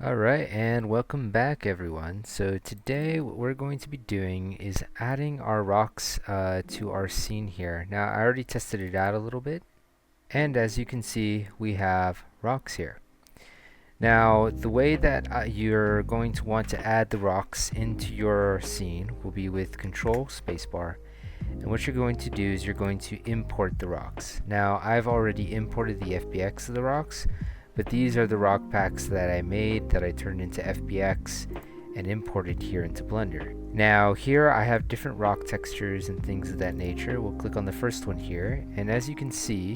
Alright, and welcome back everyone. So today what we're going to be doing is adding our rocks to our scene here. Now I already tested it out a little bit, and as you can see we have rocks here. Now the way that you're going to want to add the rocks into your scene will be with Control Spacebar. And what you're going to do is you're going to import the rocks. Now I've already imported the FBX of the rocks, but these are the rock packs that I made that I turned into FBX and imported here into Blender. Now here I have different rock textures and things of that nature. We'll click on the first one here, and as you can see,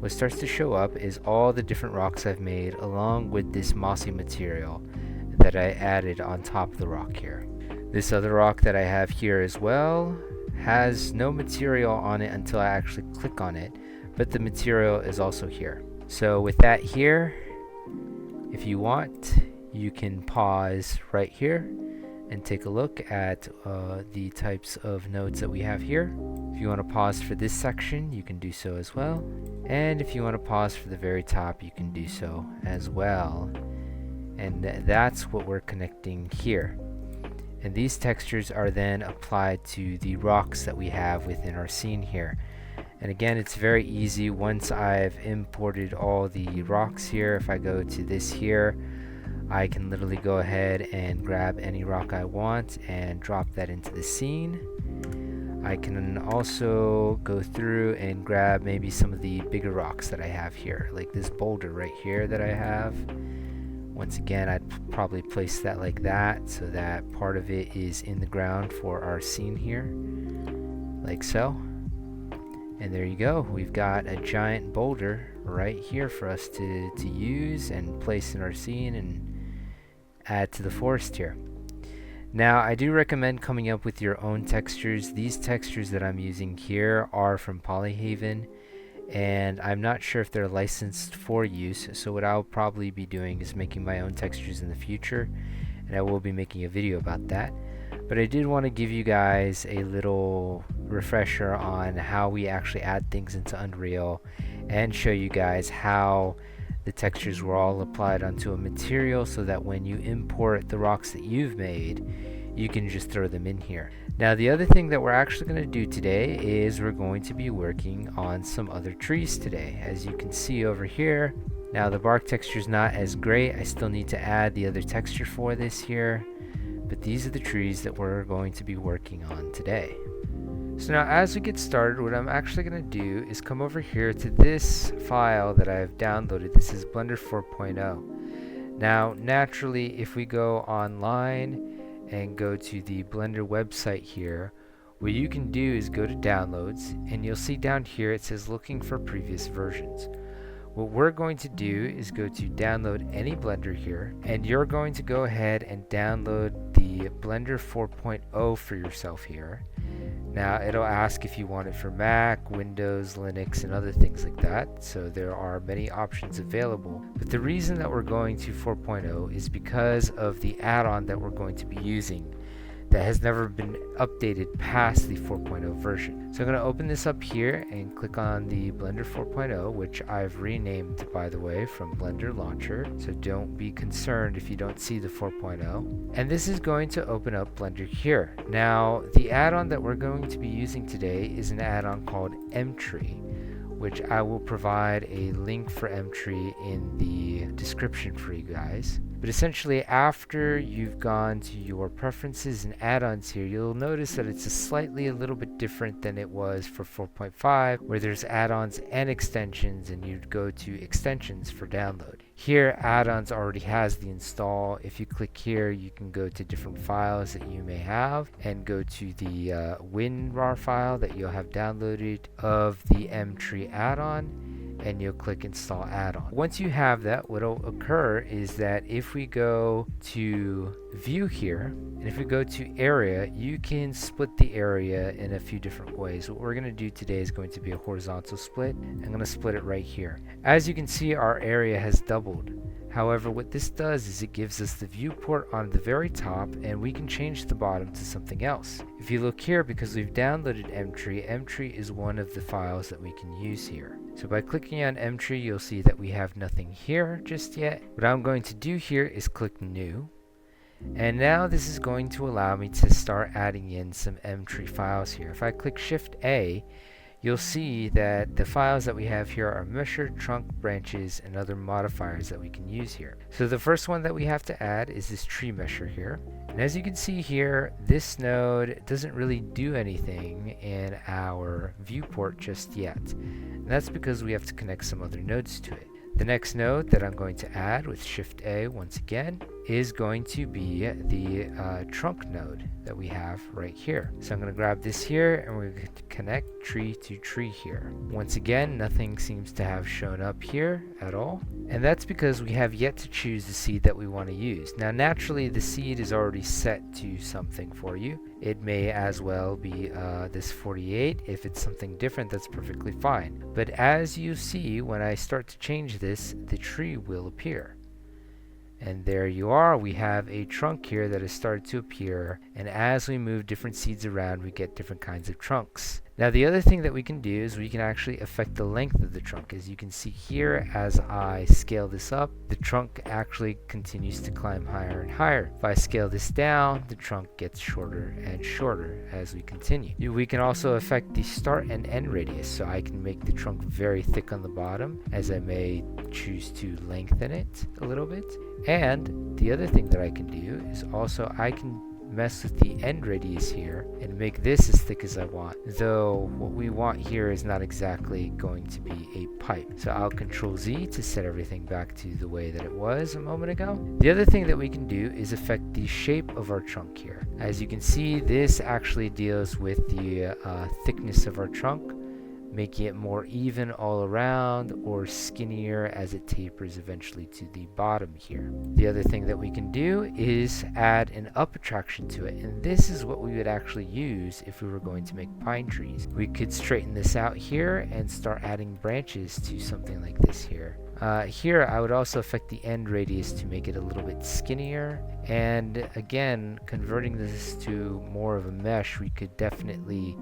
what starts to show up is all the different rocks I've made along with this mossy material that I added on top of the rock here. This other rock that I have here as well has no material on it until I actually click on it, but the material is also here. So with that here, if you want, you can pause right here and take a look at the types of nodes that we have here. If you want to pause for this section, you can do so as well. And if you want to pause for the very top, you can do so as well. And that's what we're connecting here. And these textures are then applied to the rocks that we have within our scene here. And again, it's very easy. Once I've imported all the rocks here, if I go to this here, I can literally go ahead and grab any rock I want and drop that into the scene. I can also go through and grab maybe some of the bigger rocks that I have here, like this boulder right here that I have. Once again, I'd probably place that like that so that part of it is in the ground for our scene here, like so. And there you go, we've got a giant boulder right here for us to use and place in our scene and add to the forest here. Now I do recommend coming up with your own textures. These textures that I'm using here are from Polyhaven, and I'm not sure if they're licensed for use, so what I'll probably be doing is making my own textures in the future, and I will be making a video about that. But I did want to give you guys a little refresher on how we actually add things into Unreal and show you guys how the textures were all applied onto a material so that when you import the rocks that you've made, you can just throw them in here. Now the other thing that we're actually going to do today is we're going to be working on some other trees today. As you can see over here, now the bark texture is not as great. I still need to add the other texture for this here. But these are the trees that we're going to be working on today. So now as we get started, what I'm actually going to do is come over here to this file that I've downloaded. This is Blender 4.0. Now naturally, if we go online and go to the Blender website here, what you can do is go to downloads, and you'll see down here it says looking for previous versions. What we're going to do is go to download any Blender here, and you're going to go ahead and download the Blender 4.0 for yourself here. Now it'll ask if you want it for Mac, Windows, Linux, and other things like that, so there are many options available. But the reason that we're going to 4.0 is because of the add-on that we're going to be using that has never been updated past the 4.0 version. So I'm going to open this up here and click on the Blender 4.0, which I've renamed, by the way, from Blender Launcher, so don't be concerned if you don't see the 4.0. And this is going to open up Blender here. Now the add-on that we're going to be using today is an add-on called Mtree, which I will provide a link for Mtree in the description for you guys. But essentially, after you've gone to your preferences and add-ons here, you'll notice that it's a little bit different than it was for 4.5, where there's add-ons and extensions, and you'd go to extensions for download. Here, add-ons already has the install. If you click here, you can go to different files that you may have and go to the WinRAR file that you'll have downloaded of the Mtree add-on, and you'll click install add-on. Once you have that, what will occur is that if we go to view here, and if we go to area, you can split the area in a few different ways. What we're going to do today is going to be a horizontal split. I'm going to split it right here. As you can see, our area has doubled. However, what this does is it gives us the viewport on the very top, and we can change the bottom to something else. If you look here, because we've downloaded Mtree, Mtree is one of the files that we can use here. So by clicking on Mtree, you'll see that we have nothing here just yet. What I'm going to do here is click New. And now this is going to allow me to start adding in some Mtree files here. If I click Shift A, you'll see that the files that we have here are measure, trunk, branches, and other modifiers that we can use here. So the first one that we have to add is this tree measure here. And as you can see here, this node doesn't really do anything in our viewport just yet. And that's because we have to connect some other nodes to it. The next node that I'm going to add with Shift A once again is going to be the trunk node that we have right here. So I'm going to grab this here and we're going to connect tree to tree here. Once again, nothing seems to have shown up here at all. And that's because we have yet to choose the seed that we want to use. Now naturally the seed is already set to something for you. It may as well be this 48. If it's something different, that's perfectly fine. But as you see, when I start to change this, the tree will appear. And there you are, we have a trunk here that has started to appear, and as we move different seeds around, we get different kinds of trunks. Now the other thing that we can do is we can actually affect the length of the trunk. As you can see here, as I scale this up, the trunk actually continues to climb higher and higher. If I scale this down, the trunk gets shorter and shorter as we continue. We can also affect the start and end radius, so I can make the trunk very thick on the bottom, as I may choose to lengthen it a little bit. And the other thing that I can do is also I can mess with the end radius here and make this as thick as I want, though what we want here is not exactly going to be a pipe. So I'll Control Z to set everything back to the way that it was a moment ago. The other thing that we can do is affect the shape of our trunk here. As you can see, this actually deals with the thickness of our trunk, making it more even all around or skinnier as it tapers eventually to the bottom here. The other thing that we can do is add an up attraction to it, and this is what we would actually use if we were going to make pine trees. We could straighten this out here and start adding branches to something like this here. Here I would also affect the end radius to make it a little bit skinnier, and again, converting this to more of a mesh, we could definitely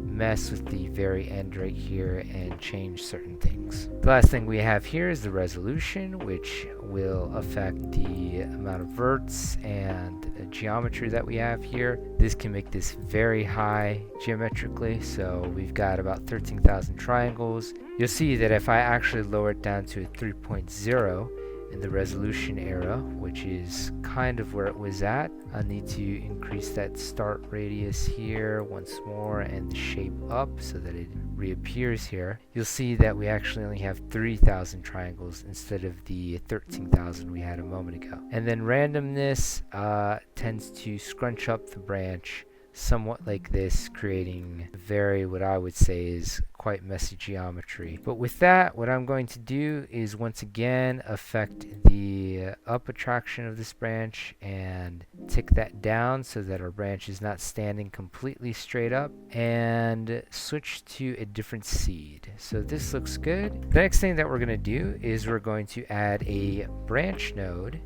mess with the very end right here and change certain things. The last thing we have here is the resolution, which will affect the amount of verts and geometry that we have here. This can make this very high geometrically, so we've got about 13,000 triangles. You'll see that if I actually lower it down to a 3.0 in the resolution era, which is kind of where it was at, I need to increase that start radius here once more and the shape up so that it reappears here. You'll see that we actually only have 3,000 triangles instead of the 13,000 we had a moment ago. And then randomness tends to scrunch up the branch somewhat like this, creating very, what I would say is quite messy geometry. But with that, what I'm going to do is once again affect the up attraction of this branch and tick that down so that our branch is not standing completely straight up, and switch to a different seed. So this looks good. The next thing that we're going to do is we're going to add a branch node.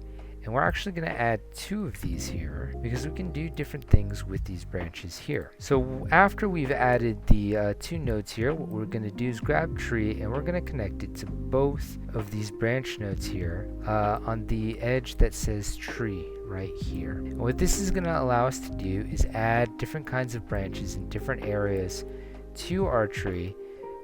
And we're actually going to add 2 of these here because we can do different things with these branches here. So after we've added the 2 nodes here, what we're going to do is grab tree and we're going to connect it to both of these branch nodes here on the edge that says tree right here. And what this is going to allow us to do is add different kinds of branches in different areas to our tree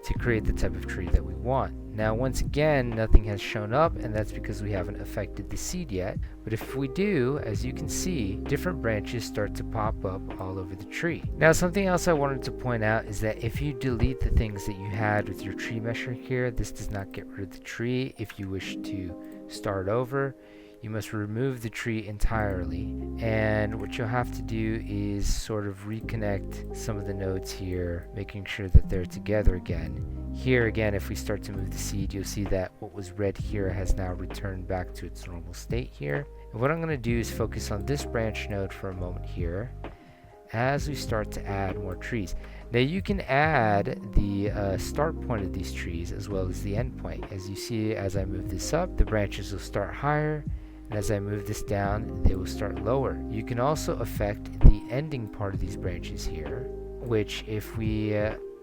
to create the type of tree that we want. Now once again, nothing has shown up, and that's because we haven't affected the seed yet. But if we do, as you can see, different branches start to pop up all over the tree. Now something else I wanted to point out is that if you delete the things that you had with your tree measure here, this does not get rid of the tree. If you wish to start over, you must remove the tree entirely, and what you'll have to do is sort of reconnect some of the nodes here, making sure that they're together again. Here again, if we start to move the seed, you'll see that what was red here has now returned back to its normal state here. And what I'm going to do is focus on this branch node for a moment here as we start to add more trees. Now you can add the start point of these trees as well as the end point. As you see, as I move this up, the branches will start higher, and as I move this down, they will start lower. You can also affect the ending part of these branches here, which if we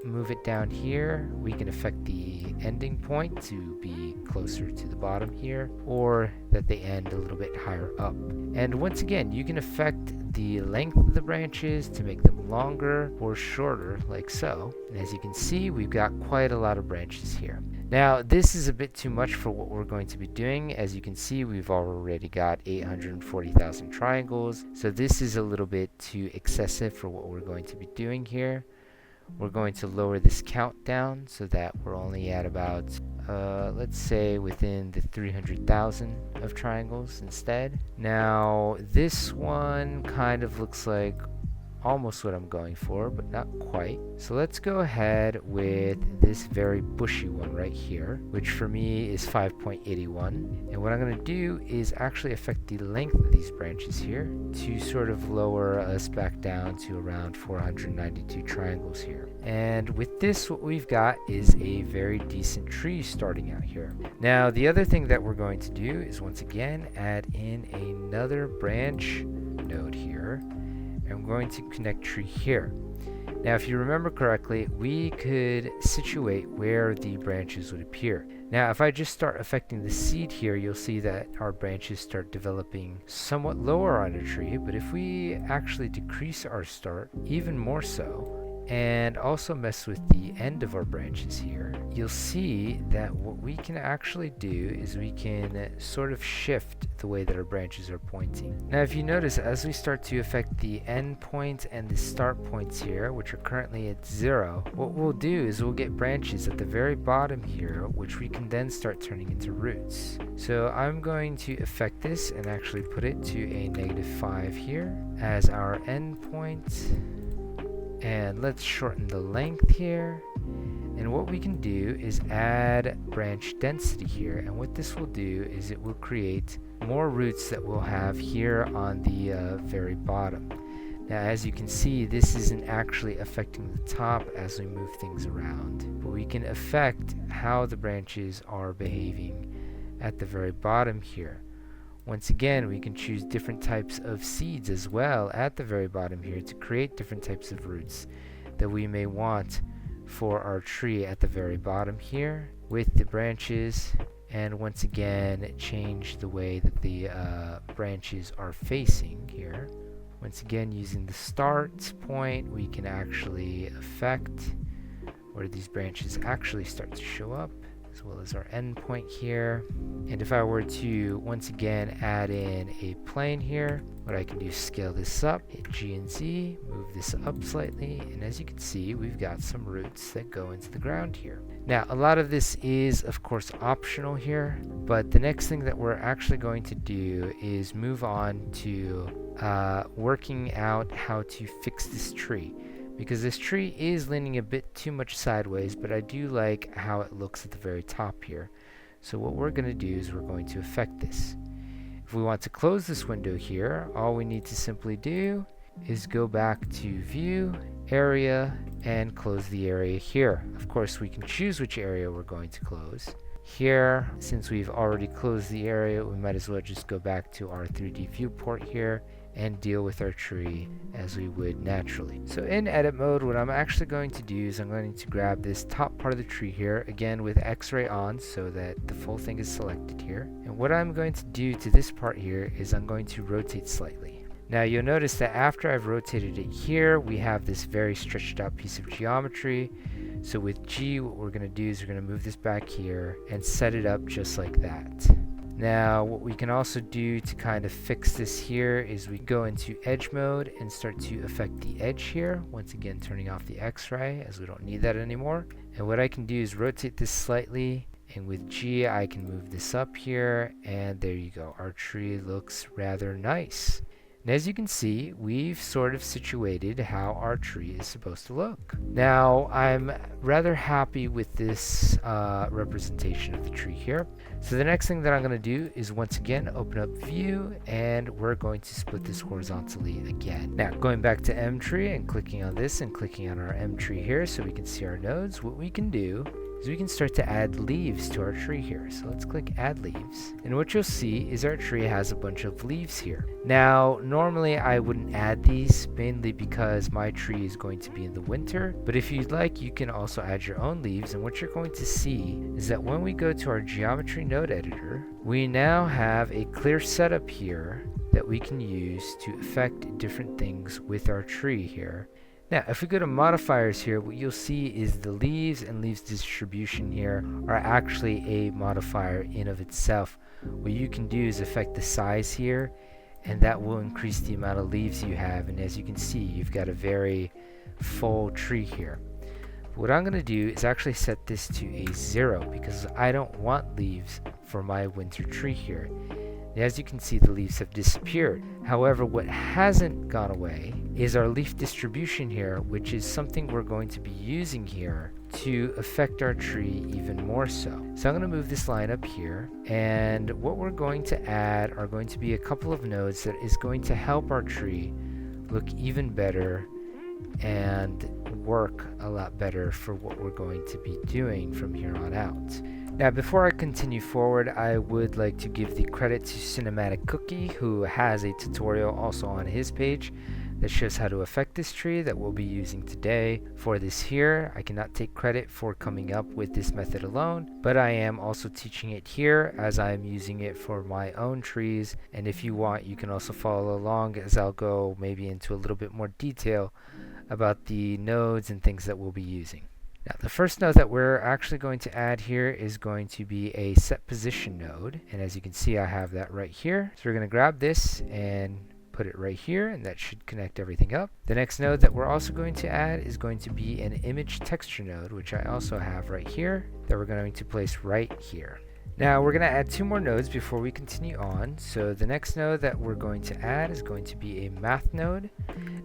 move it down here, we can affect the ending point to be closer to the bottom here, or that they end a little bit higher up. And once again, you can affect the length of the branches to make them longer or shorter, like so. And as you can see, we've got quite a lot of branches here. Now, this is a bit too much for what we're going to be doing. As you can see, we've already got 840,000 triangles, so this is a little bit too excessive for what we're going to be doing here. We're going to lower this count down so that we're only at about, let's say, within the 300,000 of triangles instead. Now, this one kind of looks like almost what I'm going for, but not quite. So let's go ahead with this very bushy one right here, which for me is 5.81. And what I'm going to do is actually affect the length of these branches here to sort of lower us back down to around 492 triangles here. And with this, what we've got is a very decent tree starting out here. Now, the other thing that we're going to do is once again add in another branch node here. I'm going to connect tree here. Now, if you remember correctly, we could situate where the branches would appear. Now, if I just start affecting the seed here, you'll see that our branches start developing somewhat lower on a tree, but if we actually decrease our start even more so, and also mess with the end of our branches here, you'll see that what we can actually do is we can sort of shift the way that our branches are pointing. Now, if you notice, as we start to affect the end point and the start points here, which are currently at 0, what we'll do is we'll get branches at the very bottom here, which we can then start turning into roots. So I'm going to affect this and actually put it to a -5 here as our end point. And let's shorten the length here. And what we can do is add branch density here. And what this will do is it will create more roots that we'll have here on the very bottom. Now, as you can see, this isn't actually affecting the top as we move things around, but we can affect how the branches are behaving at the very bottom here. Once again, we can choose different types of seeds as well at the very bottom here to create different types of roots that we may want for our tree at the very bottom here with the branches. And once again, change the way that the branches are facing here. Once again, using the start point, we can actually affect where these branches actually start to show up, as well as our end point here. And if I were to once again add in a plane here, what I can do is scale this up, hit G and Z, move this up slightly, and as you can see, we've got some roots that go into the ground here. Now, a lot of this is of course optional here, but the next thing that we're actually going to do is move on to working out how to fix this tree. Because this tree is leaning a bit too much sideways, but I do like how it looks at the very top here. So what we're going to do is we're going to affect this. If we want to close this window here, all we need to simply do is go back to View, Area, and close the area here. Of course, we can choose which area we're going to close. Here, since we've already closed the area, we might as well just go back to our 3D viewport here and deal with our tree as we would naturally. So in edit mode, what I'm actually going to do is I'm going to grab this top part of the tree here, again with X-ray on so that the full thing is selected here. And what I'm going to do to this part here is I'm going to rotate slightly. Now you'll notice that after I've rotated it here, we have this very stretched out piece of geometry. So with G, what we're going to do is we're going to move this back here and set it up just like that. Now, what we can also do to kind of fix this here is we go into edge mode and start to affect the edge here. Once again, turning off the X-ray as we don't need that anymore. And what I can do is rotate this slightly, and with G, I can move this up here, and there you go. Our tree looks rather nice. And as you can see, we've sort of situated how our tree is supposed to look. Now, I'm rather happy with this representation of the tree here. So the next thing that I'm going to do is once again open up View, and we're going to split this horizontally again. Now, going back to Mtree and clicking on this and clicking on our Mtree here so we can see our nodes, what we can do is we can start to add leaves to our tree here. So let's click add leaves. And what you'll see is our tree has a bunch of leaves here. Now, normally I wouldn't add these, mainly because my tree is going to be in the winter. But if you'd like, you can also add your own leaves. And what you're going to see is that when we go to our geometry node editor, we now have a clear setup here that we can use to affect different things with our tree here. Now, if we go to modifiers here, what you'll see is the leaves and leaves distribution here are actually a modifier in of itself. What you can do is affect the size here, and that will increase the amount of leaves you have. And as you can see, you've got a very full tree here. What I'm going to do is actually set this to a 0 because I don't want leaves for my winter tree here. As you can see, the leaves have disappeared. However, what hasn't gone away is our leaf distribution here, which is something we're going to be using here to affect our tree even more so. So I'm going to move this line up here, and what we're going to add are going to be a couple of nodes that is going to help our tree look even better and work a lot better for what we're going to be doing from here on out. Now, before I continue forward, I would like to give the credit to Cinematic Cookie, who has a tutorial also on his page that shows how to affect this tree that we'll be using today. For this here, I cannot take credit for coming up with this method alone, but I am also teaching it here as I am using it for my own trees. And if you want, you can also follow along as I'll go maybe into a little bit more detail about the nodes and things that we'll be using. Now, the first node that we're actually going to add here is going to be a set position node, and as you can see, I have that right here. So we're going to grab this and put it right here, and that should connect everything up. The next node that we're also going to add is going to be an image texture node, which I also have right here, that we're going to place right here. Now, we're going to add 2 more nodes before we continue on. So the next node that we're going to add is going to be a math node.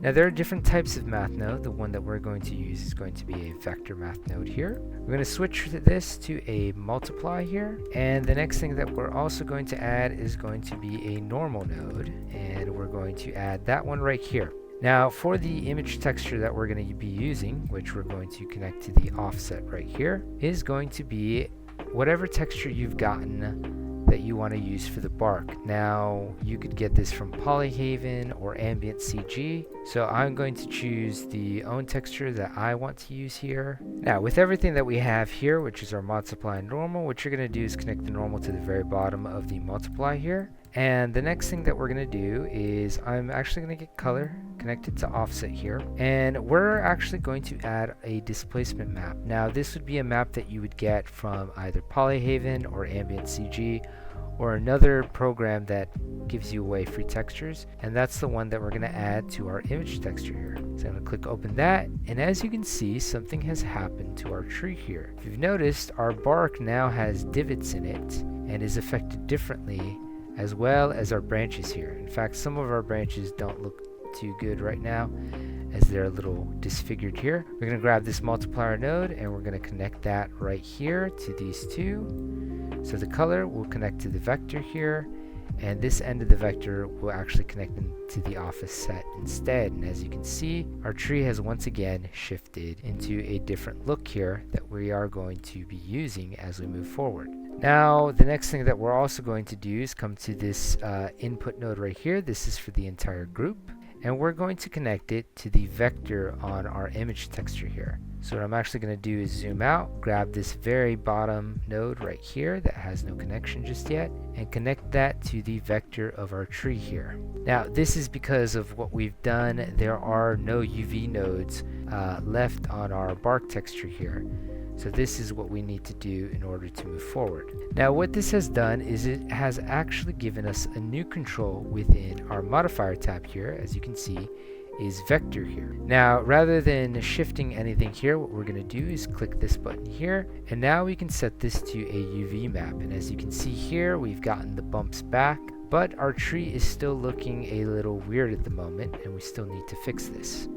Now, there are different types of math node. The one that we're going to use is going to be a vector math node here. We're going to switch this to a multiply here. And the next thing that we're also going to add is going to be a normal node. And we're going to add that one right here. Now, for the image texture that we're going to be using, which we're going to connect to the offset right here, is going to be whatever texture you've gotten that you want to use for the bark. Now, you could get this from Polyhaven or Ambient CG. So I'm going to choose the own texture that I want to use here. Now, with everything that we have here, which is our multiply and normal, what you're going to do is connect the normal to the very bottom of the multiply here. And the next thing that we're going to do is I'm actually going to get color connected to offset here, and we're actually going to add a displacement map. Now, this would be a map that you would get from either Polyhaven or Ambient CG or another program that gives you away free textures, and that's the one that we're going to add to our image texture here. So I'm going to click open that, and as you can see, something has happened to our tree here. If you've noticed, our bark now has divots in it and is affected differently, as well as our branches here. In fact, some of our branches don't look too good right now as they're a little disfigured here. We're going to grab this multiplier node and we're going to connect that right here to these two. So the color will connect to the vector here, and this end of the vector will actually connect to the offset instead. And as you can see, our tree has once again shifted into a different look here that we are going to be using as we move forward. Now, the next thing that we're also going to do is come to this input node right here. This is for the entire group, and we're going to connect it to the vector on our image texture here. So what I'm actually going to do is zoom out, grab this very bottom node right here that has no connection just yet, and connect that to the vector of our tree here. Now, this is because of what we've done. There are no UV nodes left on our bark texture here. So this is what we need to do in order to move forward. Now, what this has done is it has actually given us a new control within our modifier tab here. As you can see, is vector here. Now, rather than shifting anything here, what we're going to do is click this button here, and now we can set this to a UV map. And as you can see here, we've gotten the bumps back, but our tree is still looking a little weird at the moment, and we still need to fix this.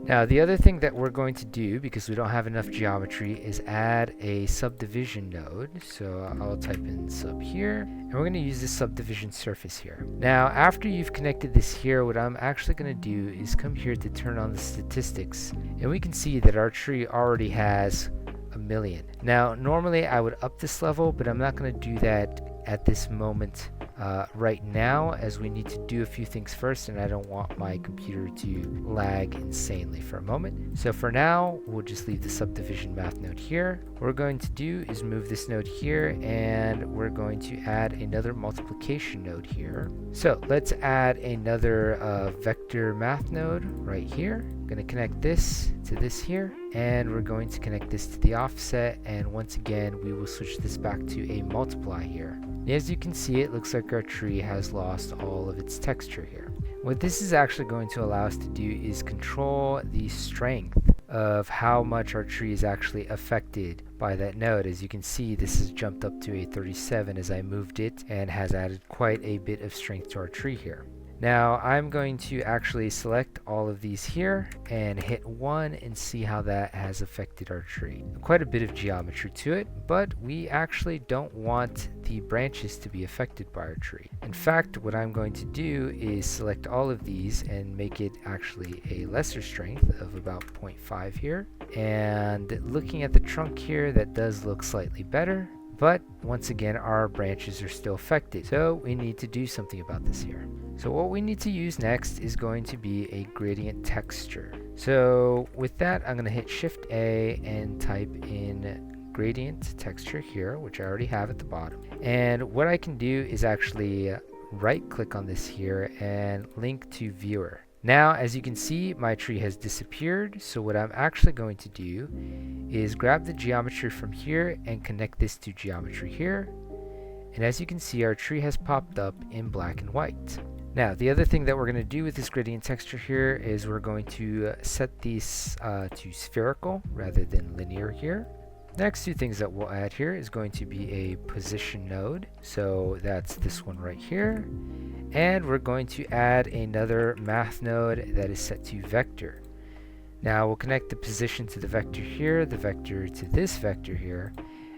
Now, the other thing that we're going to do, because we don't have enough geometry, is add a subdivision node. So I'll type in sub here, and we're going to use this subdivision surface here. Now, after you've connected this here, what I'm actually going to do is come here to turn on the statistics, and we can see that our tree already has 1,000,000. Now normally I would up this level, but I'm not going to do that at this moment right now, as we need to do a few things first, and I don't want my computer to lag insanely for a moment. So for now, we'll just leave the subdivision math node here. What we're going to do is move this node here, and we're going to add another multiplication node here. So let's add another vector math node right here. I'm going to connect this to this here, and we're going to connect this to the offset, and once again we will switch this back to a multiply here. And as you can see, it looks like our tree has lost all of its texture here. What this is actually going to allow us to do is control the strength of how much our tree is actually affected by that node. As you can see, this has jumped up to a 37 as I moved it, and has added quite a bit of strength to our tree here. Now I'm going to actually select all of these here and hit 1 and see how that has affected our tree. Quite a bit of geometry to it, but we actually don't want the branches to be affected by our tree. In fact, what I'm going to do is select all of these and make it actually a lesser strength of about 0.5 here. And looking at the trunk here, that does look slightly better. But once again, our branches are still affected, so we need to do something about this here. So what we need to use next is going to be a gradient texture. So with that, I'm going to hit Shift A and type in gradient texture here, which I already have at the bottom. And what I can do is actually right click on this here and link to viewer. Now, as you can see, my tree has disappeared, so what I'm actually going to do is grab the geometry from here and connect this to geometry here. And as you can see, our tree has popped up in black and white. Now, the other thing that we're going to do with this gradient texture here is we're going to set these to spherical rather than linear here. Next two things that we'll add here is going to be a position node. So that's this one right here. And we're going to add another math node that is set to vector. Now we'll connect the position to the vector here, the vector to this vector here,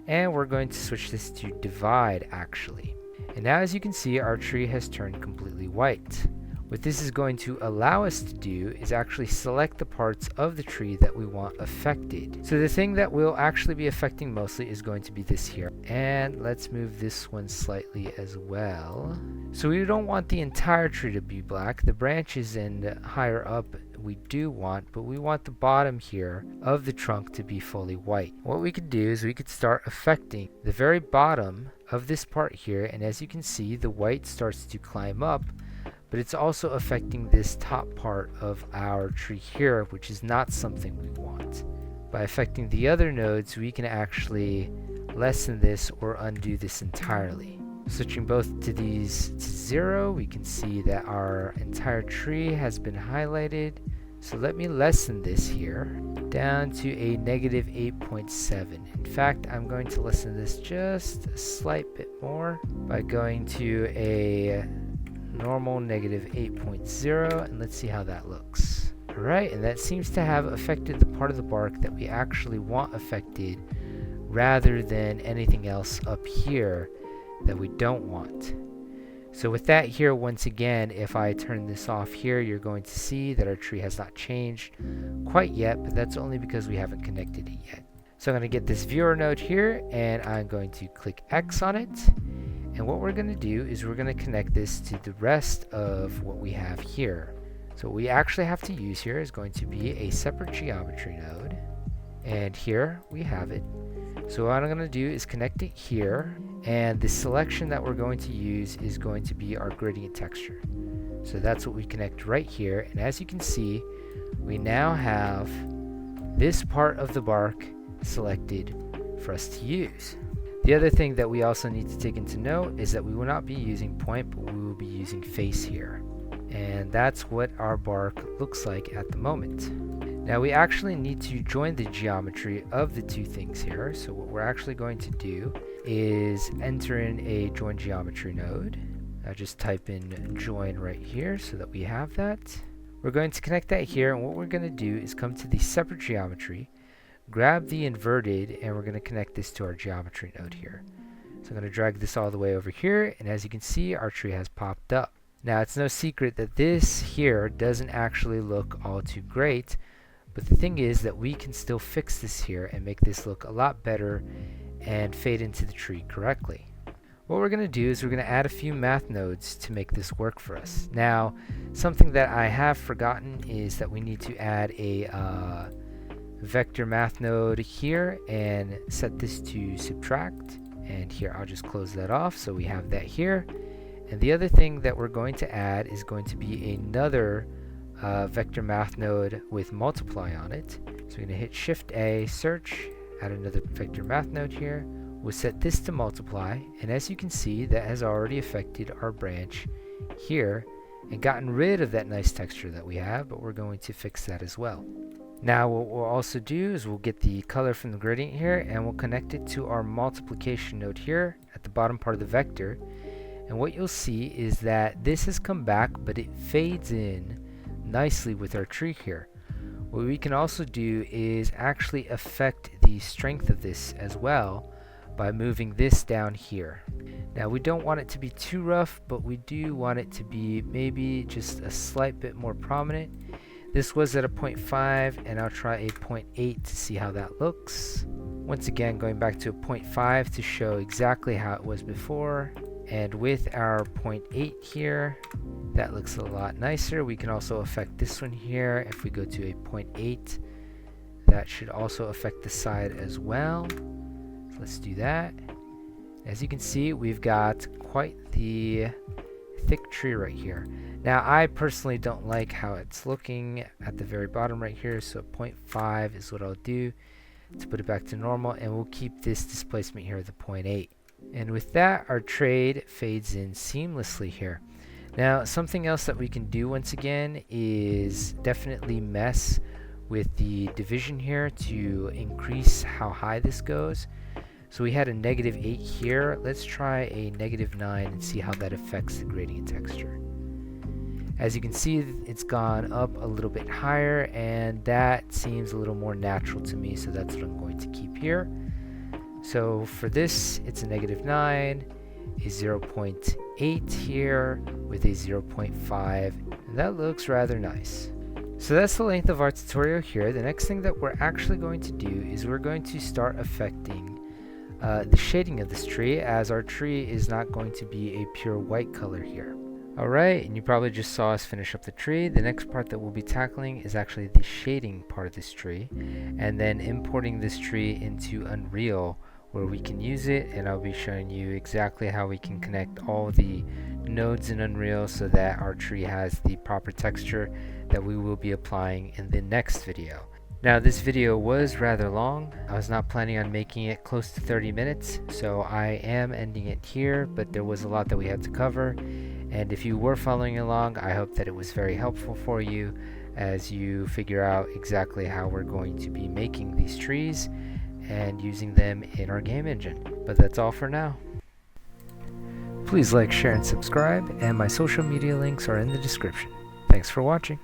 and we're going to switch this to divide actually. And now as you can see, our tree has turned completely white. What this is going to allow us to do is actually select the parts of the tree that we want affected. So the thing that will actually be affecting mostly is going to be this here. And let's move this one slightly as well. So we don't want the entire tree to be black. The branches and higher up we do want, but we want the bottom here of the trunk to be fully white. What we could do is we could start affecting the very bottom of this part here, and as you can see, the white starts to climb up, but it's also affecting this top part of our tree here, which is not something we want. By affecting the other nodes, we can actually lessen this or undo this entirely. Switching both to these to 0, we can see that our entire tree has been highlighted. So let me lessen this here down to a negative 8.7. In fact, I'm going to lessen this just a slight bit more by going to a normal negative 8.0, and let's see how that looks. Alright, and that seems to have affected the part of the bark that we actually want affected rather than anything else up here that we don't want. So with that here, once again, if I turn this off here, you're going to see that our tree has not changed quite yet, but that's only because we haven't connected it yet. So I'm going to get this viewer node here, and I'm going to click X on it. And what we're going to do is we're going to connect this to the rest of what we have here. So what we actually have to use here is going to be a separate geometry node. And here we have it. So what I'm going to do is connect it here, and the selection that we're going to use is going to be our gradient texture. So that's what we connect right here, and as you can see, we now have this part of the bark selected for us to use. The other thing that we also need to take into note is that we will not be using point, but we will be using face here. And that's what our bark looks like at the moment. Now we actually need to join the geometry of the two things here. So what we're actually going to do is enter in a join geometry node. I'll just type in join right here so that we have that. We're going to connect that here, and what we're going to do is come to the separate geometry, grab the inverted, and we're going to connect this to our geometry node here. So I'm going to drag this all the way over here, and as you can see, our tree has popped up. Now it's no secret that this here doesn't actually look all too great, But the thing is that we can still fix this here and make this look a lot better and fade into the tree correctly. What we're going to do is we're going to add a few math nodes to make this work for us. Now, something that I have forgotten is that we need to add a vector math node here and set this to subtract. And here I'll just close that off so we have that here. And the other thing that we're going to add is going to be another vector math node with multiply on it. So we're going to hit Shift A, search, add another vector math node here. We'll set this to multiply, and as you can see, that has already affected our branch here and gotten rid of that nice texture that we have, but we're going to fix that as well. Now what we'll also do is we'll get the color from the gradient here and we'll connect it to our multiplication node here at the bottom part of the vector. And what you'll see is that this has come back, but it fades in nicely with our tree here. What we can also do is actually affect the strength of this as well by moving this down here. Now we don't want it to be too rough, but we do want it to be maybe just a slight bit more prominent. This was at a 0.5 and I'll try a 0.8 to see how that looks. Once again, going back to a 0.5 to show exactly how it was before. And with our 0.8 here, that looks a lot nicer. We can also affect this one here. If we go to a 0.8, that should also affect the side as well. So let's do that. As you can see, we've got quite the thick tree right here. Now I personally don't like how it's looking at the very bottom right here, so 0.5 is what I'll do to put it back to normal, and we'll keep this displacement here at the 0.8. And with that, our trade fades in seamlessly here. Now something else that we can do once again is definitely mess with the division here to increase how high this goes. So we had a -8 here. Let's try a -9 and see how that affects the gradient texture. As you can see, it's gone up a little bit higher, and that seems a little more natural to me, so that's what I'm going to keep here. So for this, it's a -9, a 0.8 here with a 0.5, and that looks rather nice. So that's the length of our tutorial here. The next thing that we're actually going to do is we're going to start affecting the shading of this tree, as our tree is not going to be a pure white color here. Alright, and you probably just saw us finish up the tree. The next part that we'll be tackling is actually the shading part of this tree, and then importing this tree into Unreal where we can use it, and I'll be showing you exactly how we can connect all the nodes in Unreal so that our tree has the proper texture that we will be applying in the next video. Now this video was rather long. I was not planning on making it close to 30 minutes, so I am ending it here, but there was a lot that we had to cover, and if you were following along, I hope that it was very helpful for you as you figure out exactly how we're going to be making these trees and using them in our game engine. But that's all for now. Please like, share, and subscribe, and my social media links are in the description. Thanks for watching.